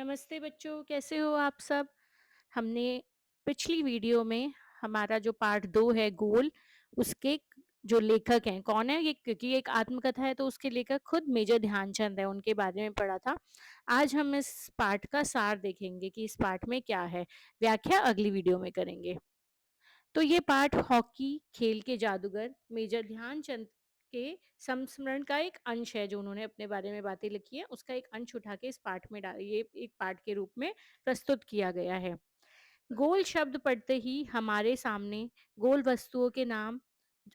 नमस्ते बच्चों, कैसे हो आप सब? हमने पिछली वीडियो में हमारा जो पार्ट 2 है गोल, उसके जो लेखक हैं, कौन है ये? क्योंकि ये एक आत्मकथा है तो उसके लेखक खुद मेजर ध्यानचंद है, उनके बारे में पढ़ा था। आज हम इस पार्ट का सार देखेंगे कि इस पार्ट में क्या है। व्याख्या अगली वीडियो में करेंगे। तो ये पाठ हॉकी खेल के जादूगर मेजर ध्यानचंद के संस्मरण का एक अंश है, जो उन्होंने अपने बारे में बातें लिखी है उसका एक अंश उठा के इस पाठ में डाल ये एक पाठ के रूप में प्रस्तुत किया गया है। गोल शब्द पढ़ते ही हमारे सामने गोल वस्तुओं के नाम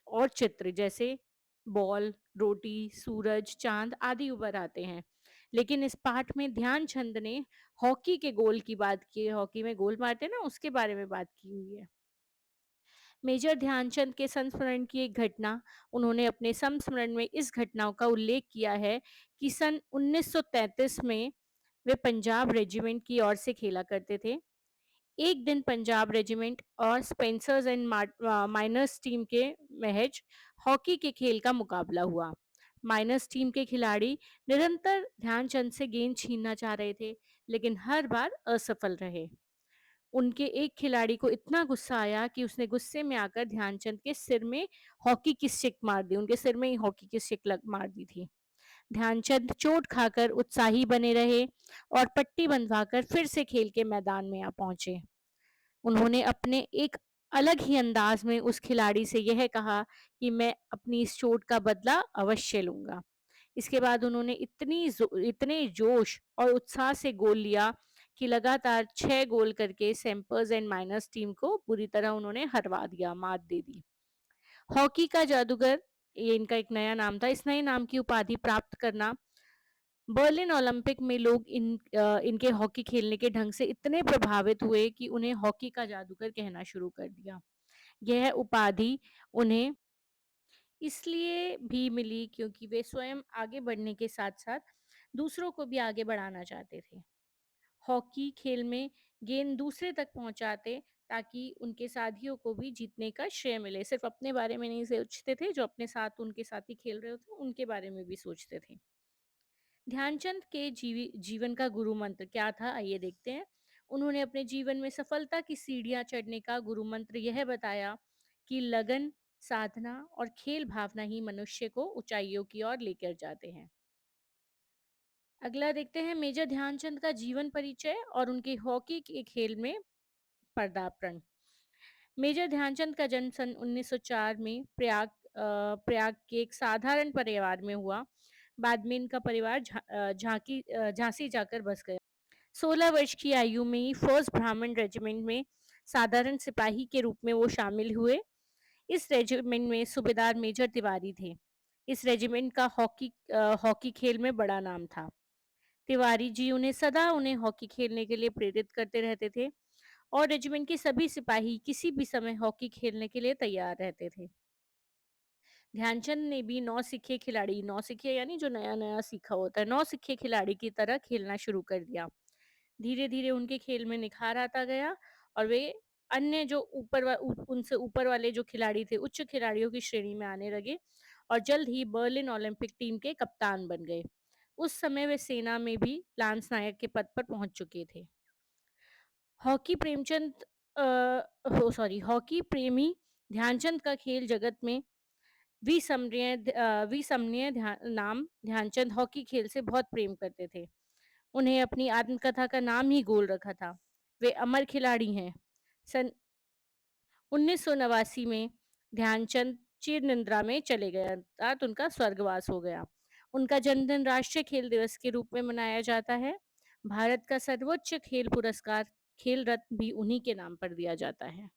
और चित्र जैसे बॉल, रोटी, सूरज, चांद आदि उभर आते हैं। लेकिन इस पाठ में ध्यानचंद ने हॉकी के गोल की बात की है, हॉकी में गोल मारते हैं ना, उसके बारे में बात की हुई है। मेजर ध्यानचंद के संस्मरण की एक घटना, उन्होंने अपने संस्मरण में इस घटनाओं का उल्लेख किया है कि सन 1933 में वे पंजाब रेजिमेंट की ओर से खेला करते थे। एक दिन पंजाब रेजिमेंट और स्पेंसर्स एंड माइनर्स टीम के महज हॉकी के खेल का मुकाबला हुआ। माइनर्स टीम के खिलाड़ी निरंतर ध्यानचंद से गेंद छीनना चाह रहे थे, लेकिन हर बार असफल रहे। उनके एक खिलाड़ी को इतना गुस्सा आया कि उसने गुस्से में आकर ध्यानचंद के सिर में हॉकी की स्टिक मार दी, उनके सिर में ही हॉकी की स्टिक लग मार दी थी। ध्यानचंद चोट खाकर उत्साही बने रहे और पट्टी बंधवाकर फिर से खेल के मैदान में आ पहुंचे। उन्होंने अपने एक अलग ही अंदाज में उस खिलाड़ी से यह कहा कि मैं अपनी इस चोट का बदला अवश्य लूंगा। इसके बाद उन्होंने इतने जोश और उत्साह से गोल लिया कि लगातार 6 गोल करके सेम्पर्स एंड माइनर्स टीम को बुरी तरह उन्होंने हरवा दिया, मात दे दी। हॉकी का जादूगर, ये इनका एक नया नाम था। इस नए नाम की उपाधि प्राप्त करना, बर्लिन ओलंपिक में लोग इनके हॉकी खेलने के ढंग से इतने प्रभावित हुए कि उन्हें हॉकी का जादूगर कहना शुरू कर दिया। यह उपाधि उन्हें इसलिए भी मिली क्योंकि वे स्वयं आगे बढ़ने के साथ-साथ दूसरों को भी आगे बढ़ाना चाहते थे। हॉकी खेल में गेंद दूसरे तक पहुंचाते ताकि उनके साथियों को भी जीतने का श्रेय मिले। सिर्फ अपने बारे में नहीं सोचते थे, जो अपने साथ उनके साथी खेल रहे होते उनके बारे में भी सोचते थे। ध्यानचंद के जीवन का गुरु मंत्र क्या था, आइए देखते हैं। उन्होंने अपने जीवन में सफलता की सीढ़ियां चढ़ने का गुरु मंत्र यह बताया कि लगन, साधना और खेल भावना ही मनुष्य को ऊंचाइयों की ओर लेकर जाते हैं। अगला देखते हैं मेजर ध्यानचंद का जीवन परिचय और उनके हॉकी के खेल में पदार्पण। मेजर ध्यानचंद का जन्म सन 1904 में प्रयाग के एक साधारण परिवार में हुआ। बाद में इनका परिवार झांसी जाकर बस गया। 16 वर्ष की आयु में ही फर्स्ट ब्राह्मण रेजिमेंट में साधारण सिपाही के रूप में वो शामिल हुए। इस रेजिमेंट में सूबेदार मेजर तिवारी थे। इस रेजिमेंट का हॉकी खेल में बड़ा नाम था। तिवारी जी उन्हें हॉकी खेलने के लिए प्रेरित करते रहते थे और रेजिमेंट के सभी सिपाही किसी भी समय हॉकी खेलने के लिए तैयार रहते थे। ध्यानचंद ने भी नौसिखे खिलाड़ी, नौसिखे यानी जो नया-नया सीखा होता है, नौसिखे खिलाड़ी की तरह खेलना शुरू कर दिया। धीरे-धीरे उनके खेल में निखार आता गया और वे अन्य जो उनसे ऊपर वाले जो खिलाड़ी थे, उच्च खिलाड़ियों की श्रेणी में आने लगे और जल्द ही बर्लिन ओलंपिक टीम के कप्तान बन गए। उस समय वे सेना में भी लांस नायक के पद पर पहुंच चुके थे। हॉकी प्रेमचंद हॉकी प्रेमी ध्यानचंद का खेल जगत में विसमरणीय ध्यानचंद हॉकी खेल से बहुत प्रेम करते थे। उन्हें अपनी आत्मकथा का नाम ही गोल रखा था। वे अमर खिलाड़ी हैं। सन 1989 में ध्यानचंद चिर निद्रा में चले गए, अर्थात उनका स्वर्गवास हो गया। उनका जन्मदिन राष्ट्रीय खेल दिवस के रूप में मनाया जाता है। भारत का सर्वोच्च खेल पुरस्कार खेल रत्न भी उन्हीं के नाम पर दिया जाता है।